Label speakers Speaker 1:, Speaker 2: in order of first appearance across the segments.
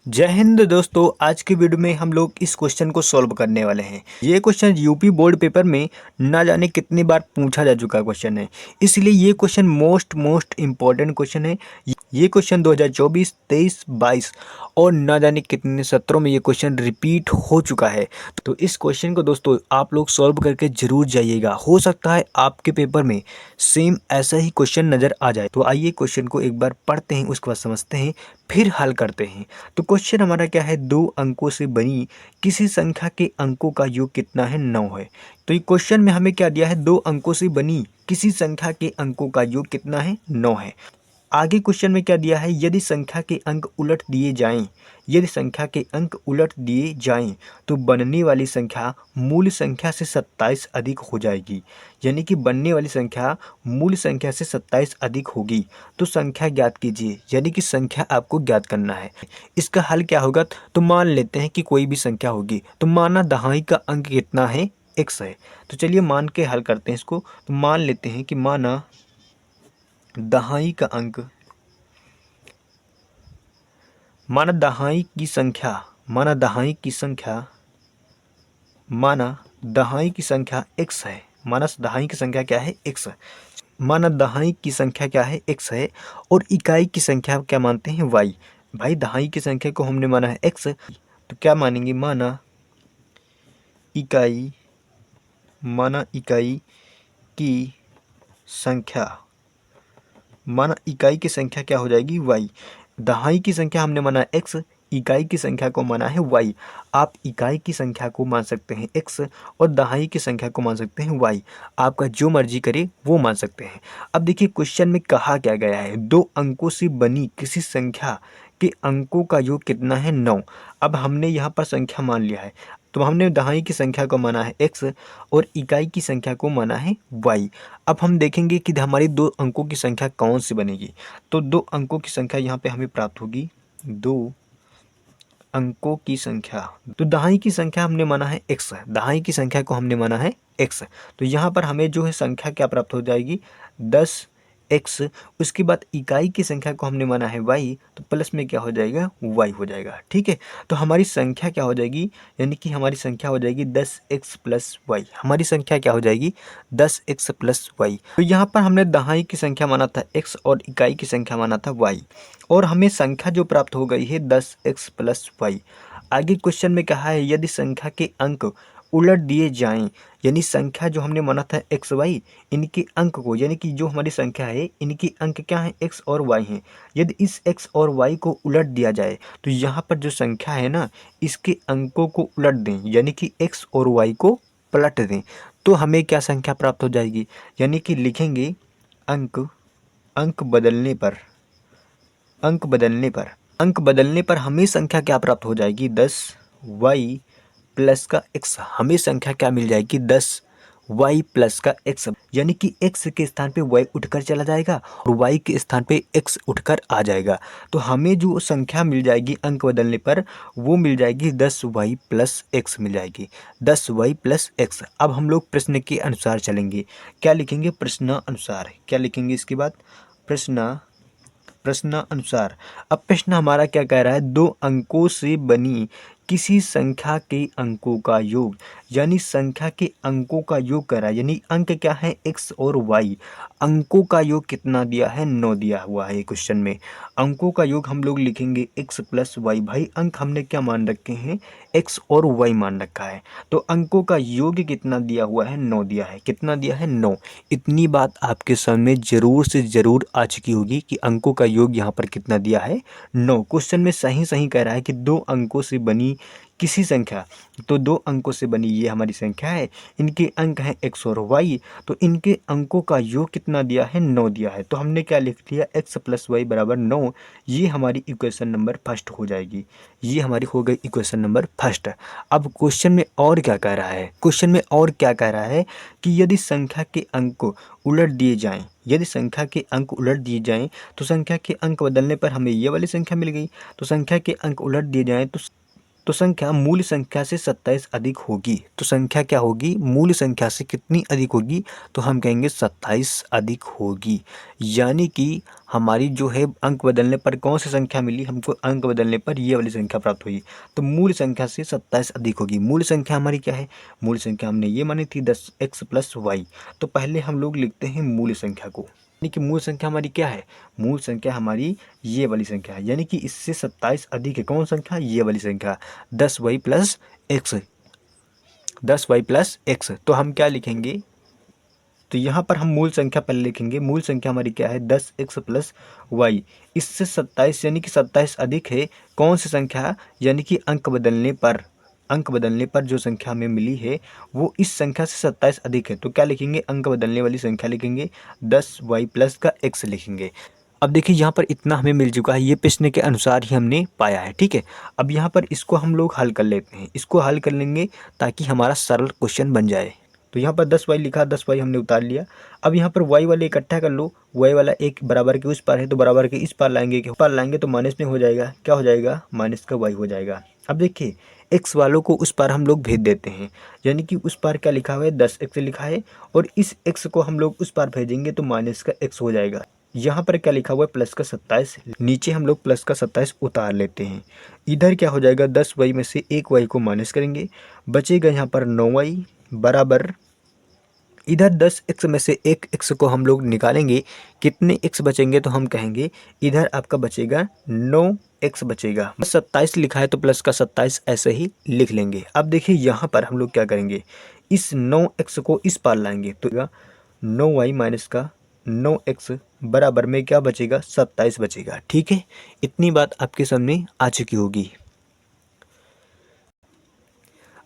Speaker 1: जय हिंद दोस्तों। आज की वीडियो में हम लोग इस क्वेश्चन को सॉल्व करने वाले हैं। ये क्वेश्चन यूपी बोर्ड पेपर में ना जाने कितनी बार पूछा जा चुका क्वेश्चन है, इसलिए ये क्वेश्चन मोस्ट इम्पॉर्टेंट क्वेश्चन है। ये क्वेश्चन 2024, 23, 22 और ना जाने कितने सत्रों में ये क्वेश्चन रिपीट हो चुका है। तो इस क्वेश्चन को दोस्तों आप लोग सॉल्व करके जरूर जाइएगा। हो सकता है आपके पेपर में सेम ऐसा ही क्वेश्चन नज़र आ जाए। तो आइए क्वेश्चन को एक बार पढ़ते हैं, उसके बाद समझते हैं, फिर हल करते हैं। तो क्वेश्चन हमारा क्या है, 2 अंकों से बनी किसी संख्या के अंकों का योग कितना है, 9 है। तो ये क्वेश्चन में हमें क्या दिया है, 2 अंकों से बनी किसी संख्या के अंकों का योग कितना है, 9 है। आगे क्वेश्चन में क्या दिया है, यदि संख्या के अंक उलट दिए जाएं, यदि संख्या के अंक उलट दिए जाएं तो बनने वाली संख्या मूल संख्या से 27 अधिक हो जाएगी। यानी कि बनने वाली संख्या मूल संख्या से 27 अधिक होगी। तो संख्या ज्ञात कीजिए, यानी कि संख्या आपको ज्ञात करना है। इसका हल क्या होगा, तो मान लेते हैं कि कोई भी संख्या होगी। तो माना दहाई का अंक कितना है, x है। तो चलिए मान के हल करते हैं इसको। तो मान लेते हैं कि माना दहाई का अंक, माना दहाई की संख्या, माना दहाई की संख्या, माना दहाई की संख्या x है। माना दहाई की संख्या क्या है, x है। माना दहाई की संख्या क्या है, x है। और इकाई की संख्या क्या मानते हैं, y। भाई दहाई की संख्या को हमने माना है x, तो क्या मानेंगे, माना इकाई, माना इकाई की संख्या, माना इकाई की संख्या क्या हो जाएगी, y। दहाई की संख्या हमने माना x, इकाई की संख्या को माना है y। आप इकाई की संख्या को मान सकते हैं x और दहाई की संख्या को मान सकते हैं y। आपका जो मर्जी करे वो मान सकते हैं। अब देखिए क्वेश्चन में कहा क्या गया है, 2 अंकों से बनी किसी संख्या के अंकों का योग कितना है, 9। अब हमने यहाँ पर संख्या मान लिया है, तो हमने दहाई की संख्या को माना है x और इकाई की संख्या को माना है y। अब हम देखेंगे कि हमारी 2 अंकों की संख्या कौन सी बनेगी। तो 2 अंकों की संख्या यहाँ पे हमें प्राप्त होगी, 2 अंकों की संख्या। तो दहाई की संख्या हमने माना है x, दहाई की संख्या को हमने माना है x। तो यहाँ पर हमें जो है संख्या क्या प्राप्त हो जाएगी, 10x। उसके बाद इकाई की संख्या को हमने माना है y, तो प्लस में क्या हो जाएगा, y हो जाएगा। ठीक है, तो हमारी संख्या क्या हो जाएगी, यानी कि हमारी संख्या हो जाएगी 10x प्लस y। हमारी संख्या क्या हो जाएगी, 10x प्लस y। तो यहाँ पर हमने दहाई की संख्या माना था x और इकाई की संख्या माना था y, और हमें संख्या जो प्राप्त हो गई है 10x प्लस y। आगे क्वेश्चन में कहा है, यदि संख्या के अंक उलट दिए जाएं, यानी संख्या जो हमने माना था एक्स वाई, इनके अंक को, यानी कि जो हमारी संख्या है इनके अंक क्या है, एक्स और वाई हैं। यदि इस एक्स और वाई को उलट दिया जाए तो यहाँ पर जो संख्या है ना, इसके अंकों को उलट दें, यानी कि एक्स और वाई को पलट दें, तो हमें क्या संख्या प्राप्त हो जाएगी। यानी कि लिखेंगे अंक, अंक बदलने पर, अंक बदलने पर, अंक बदलने पर हमें संख्या क्या प्राप्त हो जाएगी, 10y प्लस का x। हमें संख्या क्या मिल जाएगी, 10y प्लस का x। यानी कि x के स्थान पे y उठकर चला जाएगा और y के स्थान पे x उठकर आ जाएगा। तो हमें जो संख्या मिल जाएगी अंक बदलने पर, वो मिल जाएगी 10y प्लस x मिल जाएगी, 10y प्लस x। अब हम लोग प्रश्न के अनुसार चलेंगे। क्या लिखेंगे, प्रश्न अनुसार। क्या लिखेंगे इसके बाद, प्रश्न, प्रश्नानुसार। अब प्रश्न हमारा क्या कह रहा है, 2 अंकों से बनी किसी संख्या के अंकों का योग, यानी संख्या के अंकों का योग कर रहा है। यानी अंक क्या है, x और y। अंकों का योग कितना दिया है, 9 दिया हुआ है क्वेश्चन में। अंकों का योग हम लोग लिखेंगे x प्लस वाई। भाई अंक हमने क्या मान रखे हैं, x और y मान रखा है। तो अंकों का योग कितना दिया हुआ है, 9 दिया है। कितना दिया है, 9। इतनी बात आपके सामने जरूर से जरूर आ चुकी होगी कि अंकों का योग यहाँ पर कितना दिया है, 9। क्वेश्चन में सही सही कह रहा है कि 2 अंकों से बनी किसी संख्या, तो 2 अंकों से बनी ये हमारी संख्या है, इनके अंक हैं x और y, तो इनके अंकों का योग कितना दिया है, 9 दिया है। तो हमने क्या लिख लिया, x प्लस वाई बराबर 9। ये हमारी इक्वेशन नंबर फर्स्ट हो जाएगी। ये हमारी हो गई इक्वेशन नंबर फर्स्ट। अब क्वेश्चन में और क्या कह रहा है, क्वेश्चन में और क्या कह रहा है कि यदि संख्या के अंक उलट दिए जाएं, यदि संख्या के अंक उलट दिए जाएं तो संख्या के अंक बदलने पर हमें ये वाली संख्या मिल गई। तो संख्या के अंक उलट दिए जाएं तो तो संख्या मूल संख्या से 27 अधिक होगी। तो संख्या क्या होगी, मूल संख्या से कितनी अधिक होगी, तो हम कहेंगे 27 अधिक होगी। यानी कि हमारी जो है अंक बदलने पर कौन सी संख्या मिली हमको, अंक बदलने पर ये वाली संख्या प्राप्त हुई। तो मूल संख्या से 27 अधिक होगी। मूल संख्या हमारी क्या है, मूल संख्या हमने ये मानी थी 10x + y। तो पहले हम लोग लिखते हैं मूल संख्या को, यानी कि मूल संख्या हमारी क्या है, मूल संख्या हमारी ये वाली संख्या है, यानी कि इससे 27 अधिक है कौन संख्या, ये वाली संख्या 10y + x, 10y + x। तो हम क्या लिखेंगे, तो यहाँ पर हम मूल संख्या पहले लिखेंगे। मूल संख्या हमारी क्या है, 10x + y। इससे 27 यानी कि 27 अधिक है कौन सी संख्या, यानी कि अंक बदलने पर, अंक बदलने पर जो संख्या हमें मिली है वो इस संख्या से 27 अधिक है। तो क्या लिखेंगे, अंक बदलने वाली संख्या लिखेंगे, 10y + का x लिखेंगे। अब देखिए यहाँ पर इतना हमें मिल चुका है, ये प्रश्न के अनुसार ही हमने पाया है, ठीक है। अब यहाँ पर इसको हम लोग हल कर लेते हैं, इसको हल कर लेंगे ताकि हमारा सरल क्वेश्चन बन जाए। तो यहाँ पर 10y लिखा, 10y हमने उतार लिया। अब यहाँ पर y वाले इकट्ठा कर लो, y वाला एक बराबर के उस पार है तो बराबर के इस पार लाएंगे, कि पार लाएंगे तो माइनस में हो जाएगा, क्या हो जाएगा, माइनस का y हो जाएगा। अब देखिए x वालों को उस पार हम लोग भेज देते हैं, यानी कि उस पार क्या लिखा हुआ है, 10x लिखा है, और इस x को हम लोग उस पार भेजेंगे तो माइनस का x हो जाएगा। यहाँ पर क्या लिखा हुआ है, प्लस का 27, नीचे हम लोग प्लस का 27 उतार लेते हैं। इधर क्या हो जाएगा, 10y में से एक y को माइनस करेंगे, बचेगा यहाँ पर 9y बराबर, इधर 10x में से एक x को हम लोग निकालेंगे, कितने x बचेंगे, तो हम कहेंगे इधर आपका बचेगा 9x बचेगा। 27 लिखा है तो प्लस का 27 ऐसे ही लिख लेंगे। अब देखिए यहाँ पर हम लोग क्या करेंगे, इस 9x को इस पार लाएंगे तो 9y माइनस का 9x बराबर में क्या बचेगा, 27 बचेगा, ठीक है। इतनी बात आपके सामने आ चुकी होगी।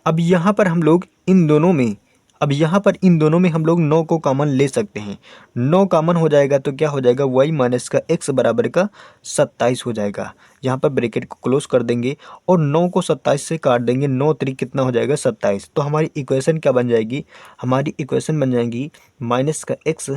Speaker 1: अब यहाँ पर हम लोग इन दोनों में, अब यहाँ पर इन दोनों में हम लोग 9 को कॉमन ले सकते हैं। 9 कॉमन हो जाएगा तो क्या हो जाएगा, y माइनस का x बराबर का 27 हो जाएगा। यहाँ पर ब्रैकेट को क्लोज कर देंगे और 9 को 27 से काट देंगे, 9 त्रिक कितना हो जाएगा, 27। तो हमारी इक्वेशन क्या बन जाएगी, हमारी इक्वेशन बन जाएगी माइनस का x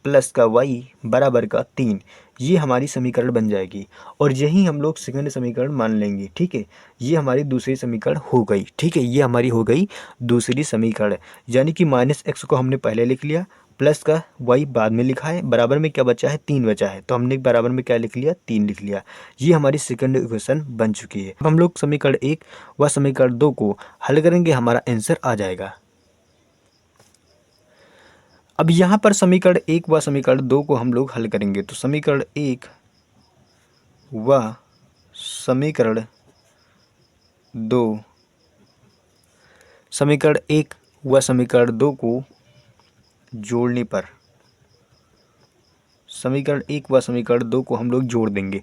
Speaker 1: प्लस का y बराबर का 3। ये हमारी समीकरण बन जाएगी और यही हम लोग सेकंड समीकरण मान लेंगे, ठीक है। ये हमारी दूसरी समीकरण हो गई, ठीक है, ये हमारी हो गई दूसरी समीकरण। यानी कि माइनस x को हमने पहले लिख लिया, प्लस का y बाद में लिखा है, बराबर में क्या बचा है, 3 बचा है, तो हमने बराबर में क्या लिख लिया, 3 लिख लिया। ये हमारी सेकंड इक्वेशन बन चुकी है। अब हम लोग समीकरण 1 व समीकरण 2 को हल करेंगे, हमारा आंसर आ जाएगा। अब यहाँ पर समीकरण 1 व समीकरण 2 को हम लोग हल करेंगे, तो समीकरण 1 व समीकरण 2, समीकरण 1 व समीकरण 2 को जोड़ने पर, समीकरण 1 व समीकरण 2 को हम लोग जोड़ देंगे।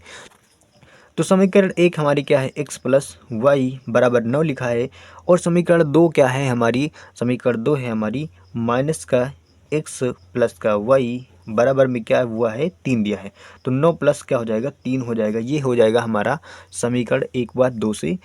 Speaker 1: तो समीकरण 1 हमारी क्या है, x + y बराबर 9 लिखा है, और समीकरण 2 क्या है हमारी, समीकरण 2 है हमारी माइनस का x प्लस का y बराबर में क्या हुआ है, 3 दिया है। तो 9 प्लस क्या हो जाएगा, 3 हो जाएगा। ये हो जाएगा हमारा समीकरण 1 व 2 से।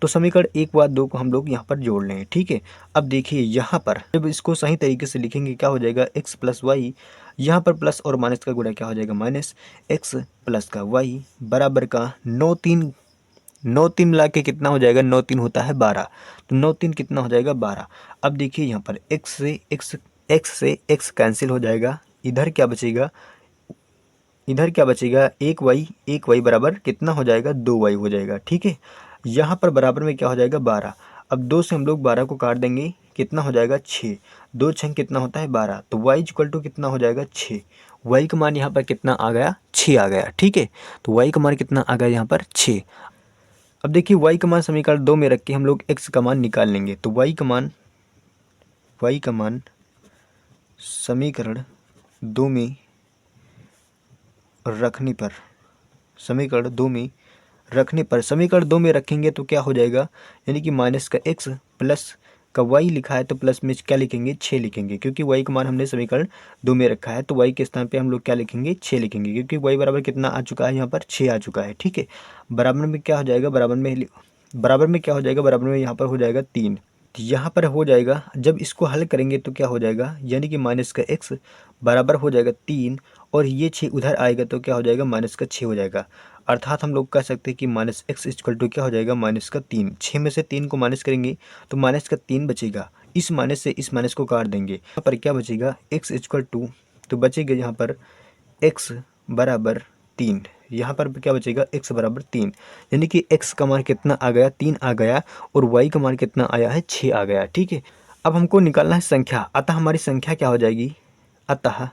Speaker 1: तो समीकरण 1 व 2 को हम लोग यहाँ पर जोड़ लें, ठीक है। अब देखिए यहाँ पर जब इसको सही तरीके से लिखेंगे क्या हो जाएगा, x + y, यहाँ पर प्लस और माइनस का गुणा क्या हो जाएगा, माइनस x प्लस का y बराबर का 9 3, 9 3 मिला के कितना हो जाएगा, 9 3 होता है 12, तो 9 3 कितना हो जाएगा, 12। अब देखिए यहाँ पर x से x कैंसिल हो जाएगा, इधर क्या बचेगा, इधर क्या बचेगा, एक y बराबर कितना हो जाएगा, 2y हो जाएगा, ठीक है। यहाँ पर बराबर में क्या हो जाएगा, 12। अब 2 से हम लोग 12 को काट देंगे, कितना हो जाएगा, 6। 2 6 कितना होता है, 12। तो y इक्वल टू कितना हो जाएगा, 6। y का मान यहाँ पर कितना आ गया, 6 आ गया, ठीक है। तो y का मान कितना आ गया यहाँ पर, 6। अब देखिए y का मान समीकरण 2 में रख के हम लोग x का मान निकाल लेंगे। तो y का मान समीकरण 2 में रखने पर, समीकरण 2 में रखने पर, समीकरण 2 में रखेंगे तो क्या हो जाएगा, यानी कि माइनस का x प्लस का y लिखा है तो प्लस में क्या लिखेंगे, 6 लिखेंगे, क्योंकि y का मान हमने समीकरण 2 में रखा है। तो y के स्थान पे हम लोग क्या लिखेंगे, 6 लिखेंगे, क्योंकि y बराबर कितना आ चुका है, यहाँ पर 6 आ चुका है, ठीक है। बराबर में क्या हो जाएगा, बराबर में क्या हो जाएगा, बराबर में यहाँ पर हो जाएगा 3। तो यहाँ पर हो जाएगा, जब इसको हल करेंगे तो क्या हो जाएगा, यानी कि माइनस का एक्स बराबर हो जाएगा 3, और ये 6 उधर आएगा तो क्या हो जाएगा, माइनस का 6 हो जाएगा। अर्थात हम लोग कह सकते हैं कि माइनस एक्स इक्वल टू क्या हो जाएगा, माइनस का 3। 6 में से 3 को माइनस करेंगे तो माइनस का 3 बचेगा। इस माइनस से इस माइनस को काट देंगे, यहाँ पर क्या बचेगा, एक्स इक्वल टू, तो बचेगा यहाँ पर एक्स बराबर 3। यहाँ पर क्या बचेगा, x बराबर 3, यानी कि x का मान कितना आ गया, 3 आ गया, और y का मान कितना आया है, 6 आ गया। ठीक है, अब हमको निकालना है संख्या। अतः हमारी संख्या क्या हो जाएगी, अतः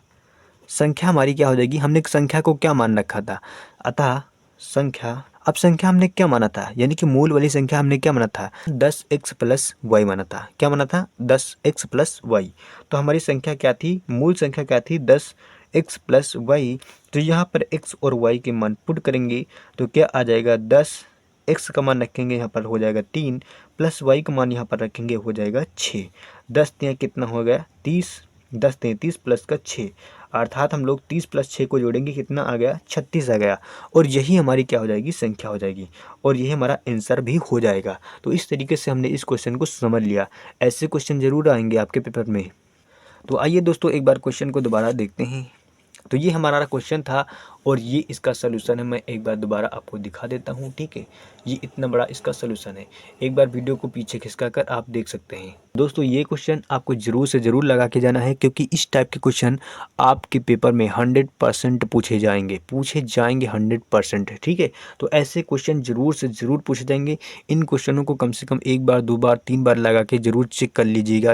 Speaker 1: संख्या हमारी क्या हो जाएगी, हमने संख्या को क्या मान रखा था, अतः संख्या, अब संख्या हमने क्या माना था, यानी कि मूल वाली संख्या हमने क्या माना था, 10x प्लस वाई माना था। क्या माना था, 10x प्लस वाई। तो हमारी संख्या क्या थी, मूल संख्या क्या थी, 10x प्लस वाई। तो यहाँ पर x और y के मान पुट करेंगे तो क्या आ जाएगा, 10x का मान रखेंगे यहाँ पर हो जाएगा 3, प्लस y का मान यहाँ पर रखेंगे हो जाएगा 6। 10 तिया कितना हो गया, 30, 10 33 प्लस का 6, अर्थात हम लोग 30 प्लस 6 को जोड़ेंगे, कितना आ गया, 36 आ गया। और यही हमारी क्या हो जाएगी, संख्या हो जाएगी, और यही हमारा आंसर भी हो जाएगा। तो इस तरीके से हमने इस क्वेश्चन को समझ लिया। ऐसे क्वेश्चन जरूर आएंगे आपके पेपर में। तो आइए दोस्तों एक बार क्वेश्चन को दोबारा देखते हैं। तो ये हमारा क्वेश्चन था और ये इसका सलूशन है। मैं एक बार दोबारा आपको दिखा देता हूँ, ठीक है। ये इतना बड़ा इसका सलूशन है, एक बार वीडियो को पीछे खिसका कर आप देख सकते हैं। दोस्तों ये क्वेश्चन आपको ज़रूर से ज़रूर लगा के जाना है, क्योंकि इस टाइप के क्वेश्चन आपके पेपर में 100% पूछे जाएंगे 100%, ठीक है। तो ऐसे क्वेश्चन ज़रूर से ज़रूर पूछे जाएंगे। इन क्वेश्चनों को कम से कम एक बार, 2 बार, 3 बार लगा के ज़रूर चेक कर लीजिएगा।